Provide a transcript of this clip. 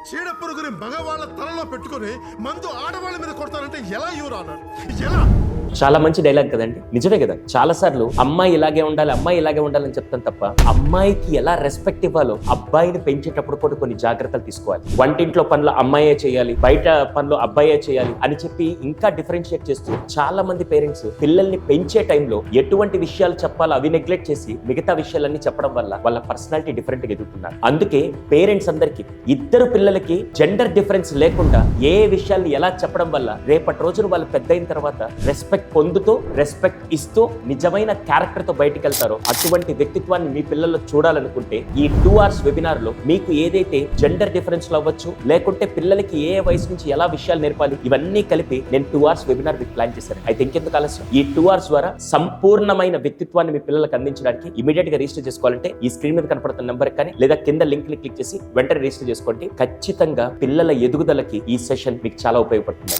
చీడ పురుగుని మగవాళ్ళ తలలో పెట్టుకుని మందు ఆడవాళ్ళ మీద కొడతానంటే ఎలా యూర్ ఆనర్? ఎలా? చాలా మంచి డైలాగ్ కదండి, నిజమే కదా. చాలా సార్లు అమ్మాయి ఇలాగే ఉండాలి, అమ్మాయి ఇలాగే ఉండాలని చెప్తాను తప్ప అమ్మాయికి ఎలా రెస్పెక్ట్ ఇవ్వాలో అబ్బాయిని పెంచేటప్పుడు కూడా కొన్ని జాగ్రత్తలు తీసుకోవాలి. వంటింట్లో పనులు అమ్మాయే చేయాలి, బయట పనులు అబ్బాయే చేయాలి అని చెప్పి ఇంకా డిఫరెన్షియేట్ చేస్తూ చాలా మంది పేరెంట్స్ పిల్లల్ని పెంచే టైంలో ఎటువంటి విషయాలు చెప్పాలో అవి నెగ్లెక్ట్ చేసి మిగతా విషయాలన్నీ చెప్పడం వల్ల వాళ్ళ పర్సనాలిటీ డిఫరెంట్ గా ఎదుగుతున్నారు. అందుకే పేరెంట్స్ అందరికీ ఇద్దరు పిల్లలకి జెండర్ డిఫరెన్స్ లేకుండా ఏ విషయాల్ని ఎలా చెప్పడం వల్ల రేపటి రోజున వాళ్ళు పెద్ద అయిన తర్వాత రెస్పెక్ట్ పొందుతూ రెస్పెక్ట్ ఇస్తూ నిజమైన క్యారెక్టర్ తో బయటికి వెళ్తారో అటువంటి వ్యక్తిత్వాన్ని మీ పిల్లల్లో చూడాలనుకుంటే ఈ 2 hours వెబినార్ లో మీకు ఏదైతే జెండర్ డిఫరెన్స్ లో అవ్వచ్చు, లేకుంటే పిల్లలకి ఏ వయసు నుంచి ఎలా విషయాలు నేర్పాలి, ఇవన్నీ కలిపి నేను 2 hours వెబినార్ మీకు ప్లాన్ చేశాను. అయితే ఇంకెందుకు ఆలస్యం, ఈ 2 hours ద్వారా సంపూర్ణమైన వ్యక్తిత్వాన్ని మీ పిల్లలకు అందించడానికి ఇమీడియట్ గా రిజిస్టర్ చేసుకోవాలంటే ఈ స్క్రీన్ మీద కనపడుతున్న నెంబర్ కానీ లేదా కింద లింక్ ని క్లిక్ చేసి వెంటనే రిజిస్టర్ చేసుకోండి. ఖచ్చితంగా పిల్లల ఎదుగుదలకి ఈ సెషన్ మీకు చాలా ఉపయోగపడుతుంది.